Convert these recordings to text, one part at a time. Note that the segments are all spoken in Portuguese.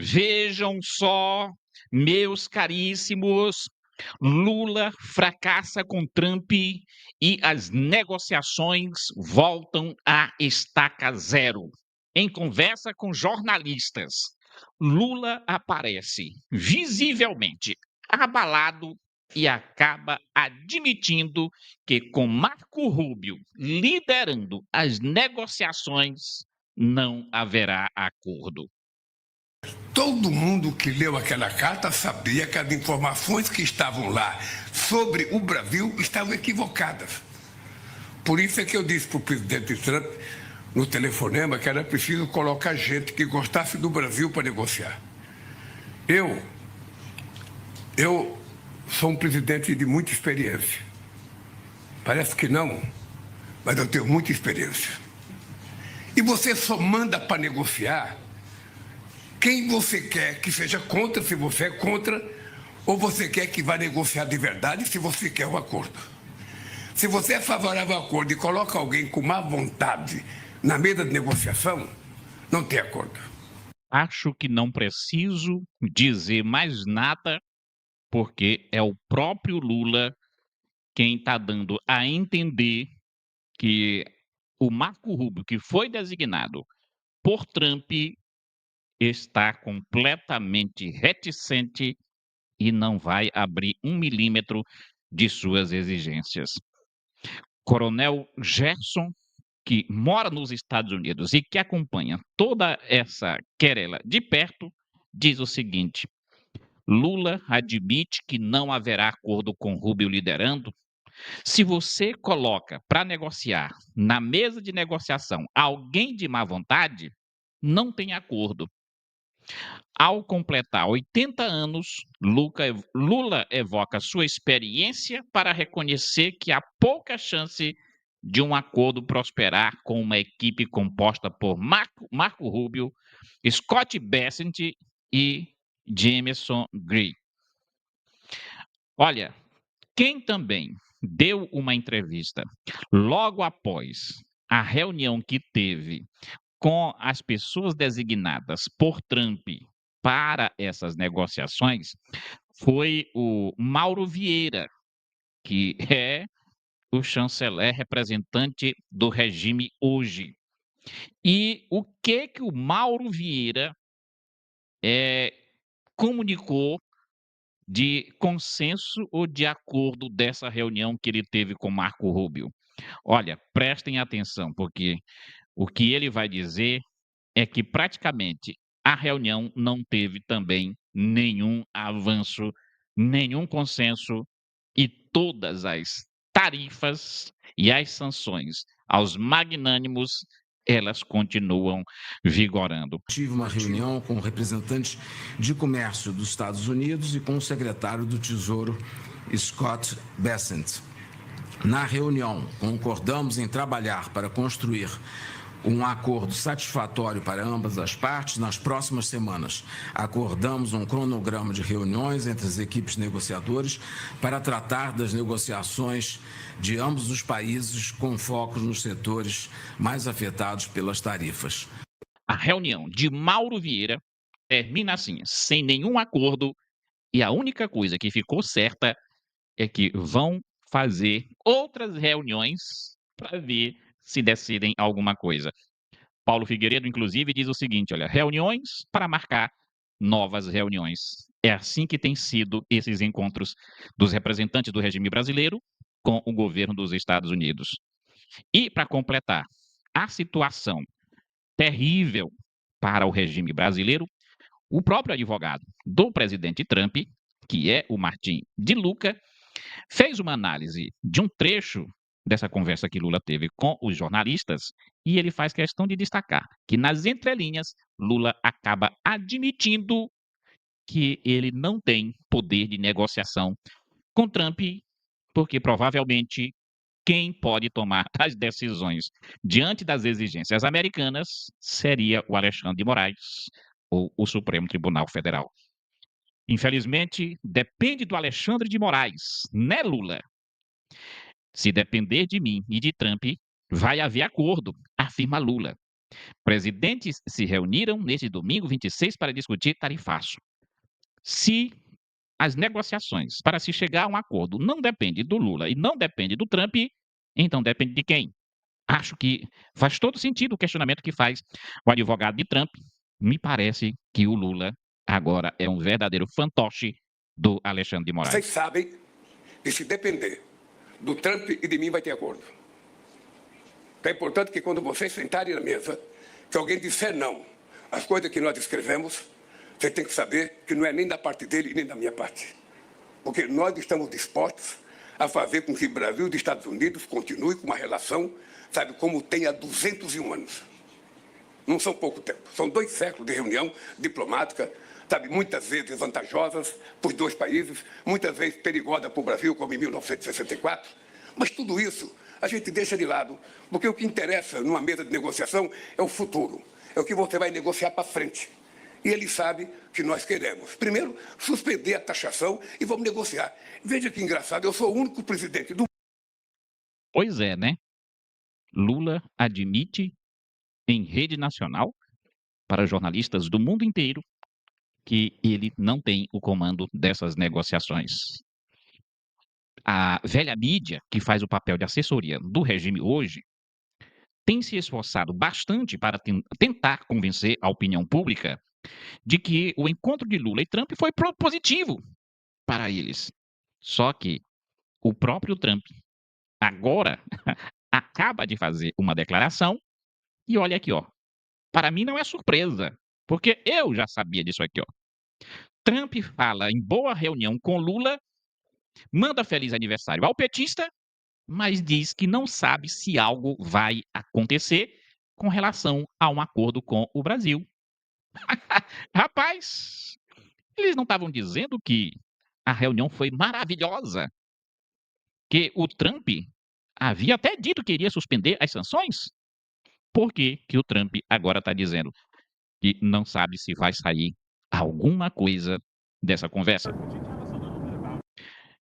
Vejam só, meus caríssimos, Lula fracassa com Trump e as negociações voltam à estaca zero. Em conversa com jornalistas, Lula aparece visivelmente abalado e acaba admitindo que, com Marco Rubio liderando as negociações, não haverá acordo. Todo mundo que leu aquela carta sabia que as informações que estavam lá sobre o Brasil estavam equivocadas. Por isso é que eu disse para o presidente Trump, no telefonema, que era preciso colocar gente que gostasse do Brasil para negociar. Eu sou um presidente de muita experiência. Parece que não, mas eu tenho muita experiência. E você só manda para negociar quem você quer que seja contra, se você é contra, ou você quer que vá negociar de verdade, se você quer um acordo. Se você é favorável ao acordo e coloca alguém com má vontade na mesa de negociação, não tem acordo. Acho que não preciso dizer mais nada, porque é o próprio Lula quem está dando a entender que o Marco Rubio, que foi designado por Trump, está completamente reticente e não vai abrir 1 milímetro de suas exigências. Coronel Gerson, que mora nos Estados Unidos e que acompanha toda essa querela de perto, diz o seguinte: Lula admite que não haverá acordo com Rubio liderando. Se você coloca para negociar na mesa de negociação alguém de má vontade, não tem acordo. Ao completar 80 anos, Lula evoca sua experiência para reconhecer que há pouca chance de um acordo prosperar com uma equipe composta por Marco Rubio, Scott Bessent e Jameson Gray. Olha, quem também deu uma entrevista logo após a reunião que teve com as pessoas designadas por Trump para essas negociações foi o Mauro Vieira, que é o chanceler representante do regime hoje. E o que o Mauro Vieira eh, comunicou de consenso ou de acordo dessa reunião que ele teve com Marco Rubio? Olha, prestem atenção, porque o que ele vai dizer é que praticamente a reunião não teve também nenhum avanço, nenhum consenso e todas as tarifas e as sanções aos magnânimos, elas continuam vigorando. Tive uma reunião com representantes de comércio dos Estados Unidos e com o secretário do Tesouro, Scott Bessent. Na reunião, concordamos em trabalhar para construir um acordo satisfatório para ambas as partes nas próximas semanas. Acordamos um cronograma de reuniões entre as equipes negociadoras para tratar das negociações de ambos os países com foco nos setores mais afetados pelas tarifas. A reunião de Mauro Vieira termina assim, sem nenhum acordo, e a única coisa que ficou certa é que vão fazer outras reuniões para ver se decidem alguma coisa. Paulo Figueiredo, inclusive, diz o seguinte: olha, reuniões para marcar novas reuniões. É assim que tem sido esses encontros dos representantes do regime brasileiro com o governo dos Estados Unidos. E, para completar, a situação terrível para o regime brasileiro, o próprio advogado do presidente Trump, que é o Martim de Luca, fez uma análise de um trecho dessa conversa que Lula teve com os jornalistas e ele faz questão de destacar que, nas entrelinhas, Lula acaba admitindo que ele não tem poder de negociação com Trump, porque provavelmente quem pode tomar as decisões diante das exigências americanas seria o Alexandre de Moraes ou o Supremo Tribunal Federal. Infelizmente, depende do Alexandre de Moraes, né, Lula? Se depender de mim e de Trump, vai haver acordo, afirma Lula. Presidentes se reuniram neste domingo 26 para discutir tarifaço. Se as negociações para se chegar a um acordo não depende do Lula e não depende do Trump, então depende de quem? Acho que faz todo sentido o questionamento que faz o advogado de Trump. Me parece que o Lula agora é um verdadeiro fantoche do Alexandre de Vocês Moraes. sabem que se depender do Trump e de mim vai ter acordo. Então é importante que quando vocês sentarem na mesa, se alguém disser não às coisas que nós escrevemos, você tem que saber que não é nem da parte dele nem da minha parte. Porque nós estamos dispostos a fazer com que o Brasil e os Estados Unidos continuem com uma relação, sabe, como tem há 201 anos. Não são pouco tempo, são 2 séculos de reunião diplomática, sabe, muitas vezes vantajosas para os 2 países, muitas vezes perigosa para o Brasil, como em 1964. Mas tudo isso a gente deixa de lado, porque o que interessa numa mesa de negociação é o futuro, é o que você vai negociar para frente. E ele sabe que nós queremos, primeiro, suspender a taxação e vamos negociar. Veja que engraçado, eu sou o único presidente do Pois é, né? Lula admite em rede nacional para jornalistas do mundo inteiro que ele não tem o comando dessas negociações. A velha mídia, que faz o papel de assessoria do regime hoje, tem se esforçado bastante para tentar convencer a opinião pública de que o encontro de Lula e Trump foi positivo para eles. Só que o próprio Trump agora acaba de fazer uma declaração e olha aqui, ó. Para mim não é surpresa, porque eu já sabia disso aqui, ó. Trump fala em boa reunião com Lula, manda feliz aniversário ao petista, mas diz que não sabe se algo vai acontecer com relação a um acordo com o Brasil. Rapaz, eles não estavam dizendo que a reunião foi maravilhosa, que o Trump havia até dito que iria suspender as sanções? Por que que o Trump agora está dizendo que não sabe se vai sair alguma coisa dessa conversa?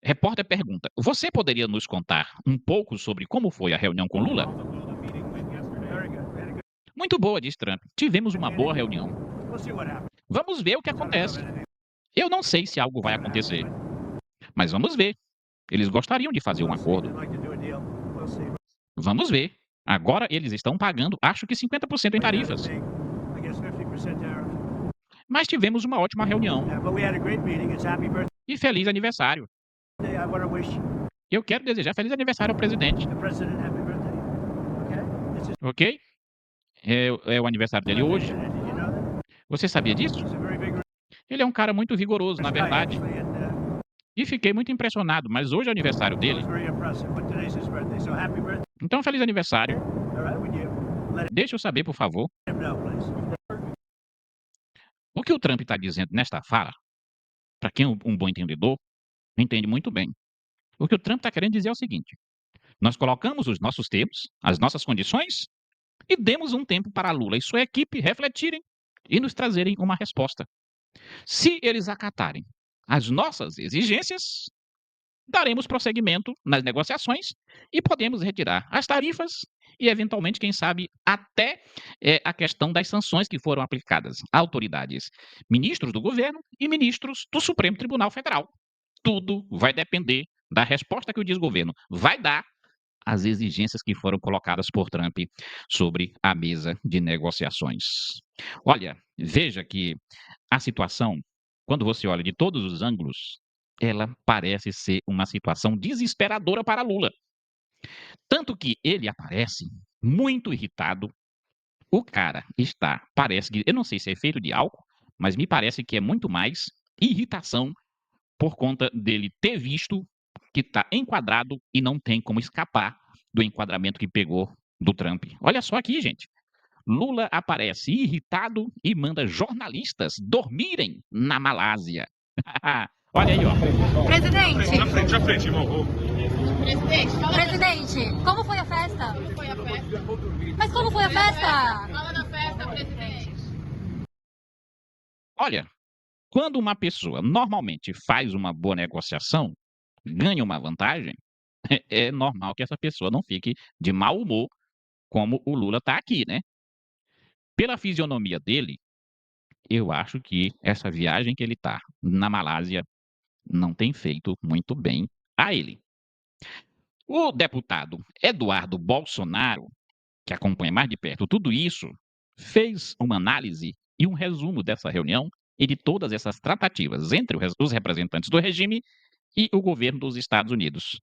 Repórter pergunta: Você poderia nos contar um pouco sobre como foi a reunião com Lula? Muito boa, diz Trump. Tivemos uma boa reunião. Vamos ver o que acontece. Eu não sei se algo vai acontecer, mas vamos ver. Eles gostariam de fazer um acordo. Vamos ver. Agora eles estão pagando, acho que 50% em tarifas. Mas tivemos uma ótima reunião. E feliz aniversário. Eu quero desejar feliz aniversário ao presidente. Ok? É o aniversário dele hoje. Você sabia disso? Ele é um cara muito vigoroso, na verdade. E fiquei muito impressionado, mas hoje é o aniversário dele. Então, feliz aniversário. Deixa eu saber, por favor. O que o Trump está dizendo nesta fala, para quem é um bom entendedor, entende muito bem. O que o Trump está querendo dizer é o seguinte: nós colocamos os nossos termos, as nossas condições, e demos um tempo para Lula e sua equipe refletirem e nos trazerem uma resposta. Se eles acatarem as nossas exigências, daremos prosseguimento nas negociações e podemos retirar as tarifas e, eventualmente, quem sabe, até a questão das sanções que foram aplicadas a autoridades, ministros do governo e ministros do Supremo Tribunal Federal. Tudo vai depender da resposta que o desgoverno vai dar às exigências que foram colocadas por Trump sobre a mesa de negociações. Olha, veja que a situação, quando você olha de todos os ângulos, ela parece ser uma situação desesperadora para Lula. Tanto que ele aparece muito irritado. O cara parece que, eu não sei se é efeito de álcool, mas me parece que é muito mais irritação por conta dele ter visto que está enquadrado e não tem como escapar do enquadramento que pegou do Trump. Olha só aqui, gente. Lula aparece irritado e manda jornalistas dormirem na Malásia. Olha aí, ó. Presidente, Já frente, irmão. presidente, como foi a festa? Foi a festa. Mas como foi a festa? Fala da festa, presidente. Olha, quando uma pessoa normalmente faz uma boa negociação, ganha uma vantagem, é normal que essa pessoa não fique de mau humor, como o Lula está aqui, né? pela fisionomia dele, eu acho que essa viagem que ele tá na Malásia não tem feito muito bem a ele. O deputado Eduardo Bolsonaro, que acompanha mais de perto tudo isso, fez uma análise e um resumo dessa reunião e de todas essas tratativas entre os representantes do regime e o governo dos Estados Unidos.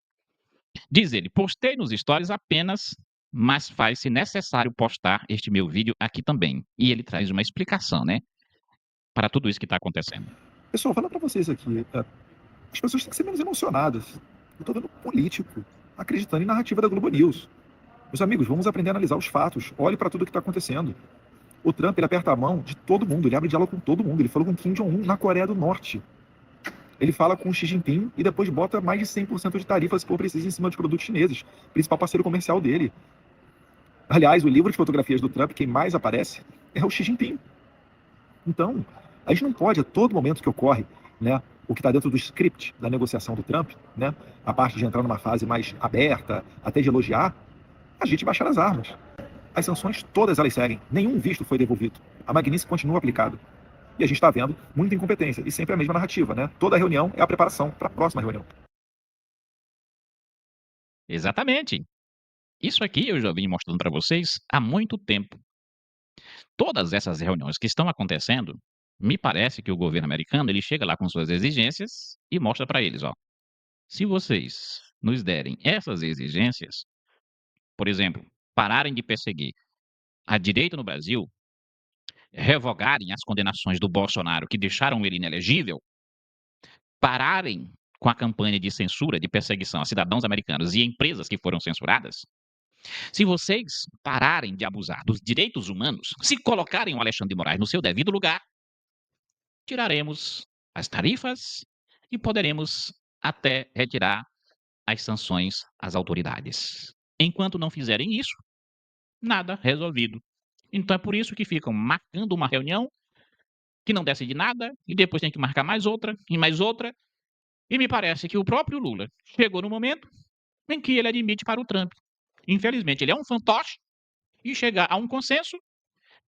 Diz ele: postei nos stories apenas, mas faz-se necessário postar este meu vídeo aqui também. E ele traz uma explicação, né, para tudo isso que está acontecendo. Pessoal, vou falar pra vocês aqui, as pessoas têm que ser menos emocionadas. Eu tô vendo político acreditando em narrativa da Globo News. Meus amigos, vamos aprender a analisar os fatos. Olhe para tudo o que está acontecendo. O Trump, ele aperta a mão de todo mundo, ele abre diálogo com todo mundo. Ele falou com Kim Jong-un na Coreia do Norte. Ele fala com Xi Jinping e depois bota mais de 100% de tarifas, se for preciso, em cima dos produtos chineses, principal parceiro comercial dele. Aliás, o livro de fotografias do Trump, quem mais aparece é o Xi Jinping. Então, a gente não pode, a todo momento que ocorre, né, o que está dentro do script da negociação do Trump, né, a parte de entrar numa fase mais aberta, até de elogiar, a gente baixar as armas. As sanções, todas elas seguem. Nenhum visto foi devolvido. A Magnitsky continua aplicada. E a gente está vendo muita incompetência. E sempre a mesma narrativa, né? Toda reunião é a preparação para a próxima reunião. Exatamente. Isso aqui eu já vim mostrando para vocês há muito tempo. Todas essas reuniões que estão acontecendo, me parece que o governo americano ele chega lá com suas exigências e mostra para eles, ó, se vocês nos derem essas exigências, por exemplo, pararem de perseguir a direita no Brasil, revogarem as condenações do Bolsonaro que deixaram ele inelegível, pararem com a campanha de censura, de perseguição a cidadãos americanos e empresas que foram censuradas, se vocês pararem de abusar dos direitos humanos, se colocarem o Alexandre de Moraes no seu devido lugar, tiraremos as tarifas e poderemos até retirar as sanções às autoridades. Enquanto não fizerem isso, nada resolvido. Então é por isso que ficam marcando uma reunião que não decide nada e depois tem que marcar mais outra e mais outra. E me parece que o próprio Lula chegou no momento em que ele admite para o Trump. Infelizmente, ele é um fantoche e chegar a um consenso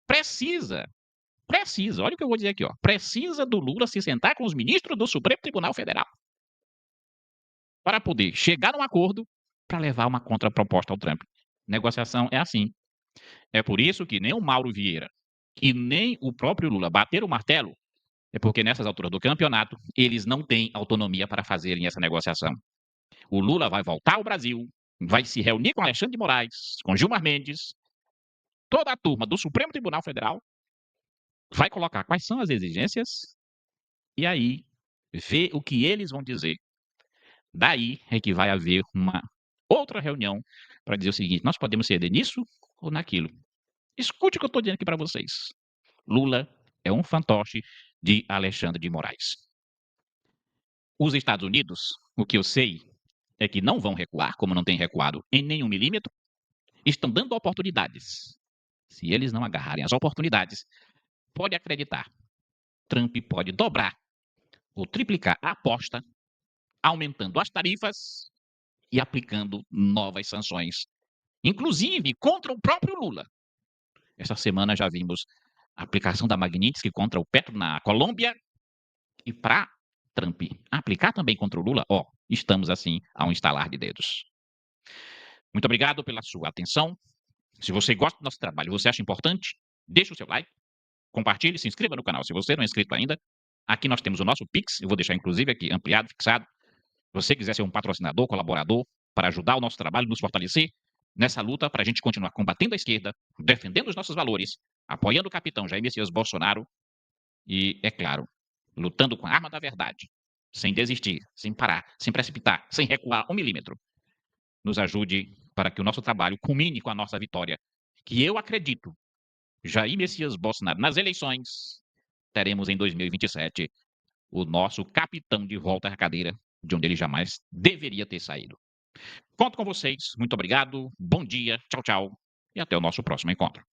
precisa, olha o que eu vou dizer aqui, ó, precisa do Lula se sentar com os ministros do Supremo Tribunal Federal para poder chegar a um acordo para levar uma contraproposta ao Trump. Negociação é assim. É por isso que nem o Mauro Vieira e nem o próprio Lula bateram o martelo, é porque nessas alturas do campeonato eles não têm autonomia para fazerem essa negociação. O Lula vai voltar ao Brasil, vai se reunir com Alexandre de Moraes, com Gilmar Mendes, toda a turma do Supremo Tribunal Federal, vai colocar quais são as exigências e aí ver o que eles vão dizer. Daí é que vai haver uma outra reunião para dizer o seguinte: nós podemos ceder nisso ou naquilo. Escute o que eu estou dizendo aqui para vocês. Lula é um fantoche de Alexandre de Moraes. Os Estados Unidos, o que eu sei é que não vão recuar, como não têm recuado em nenhum milímetro, estão dando oportunidades. Se eles não agarrarem as oportunidades, pode acreditar, Trump pode dobrar ou triplicar a aposta, aumentando as tarifas e aplicando novas sanções, inclusive contra o próprio Lula. Essa semana já vimos a aplicação da Magnitsky contra o Petro na Colômbia e para Trump aplicar também contra o Lula, ó, estamos assim a um estalar de dedos. Muito obrigado pela sua atenção. Se você gosta do nosso trabalho, você acha importante, deixe o seu like, compartilhe, se inscreva no canal se você não é inscrito ainda. Aqui nós temos o nosso Pix, eu vou deixar inclusive aqui ampliado, fixado. Se você quiser ser um patrocinador, colaborador, para ajudar o nosso trabalho, nos fortalecer nessa luta para a gente continuar combatendo a esquerda, defendendo os nossos valores, apoiando o capitão Jair Messias Bolsonaro e, é claro, lutando com a arma da verdade, sem desistir, sem parar, sem precipitar, sem recuar um milímetro. Nos ajude para que o nosso trabalho culmine com a nossa vitória, que eu acredito, Jair Messias Bolsonaro nas eleições, teremos em 2027 o nosso capitão de volta à cadeira, de onde ele jamais deveria ter saído. Conto com vocês, muito obrigado, bom dia, tchau, tchau, e até o nosso próximo encontro.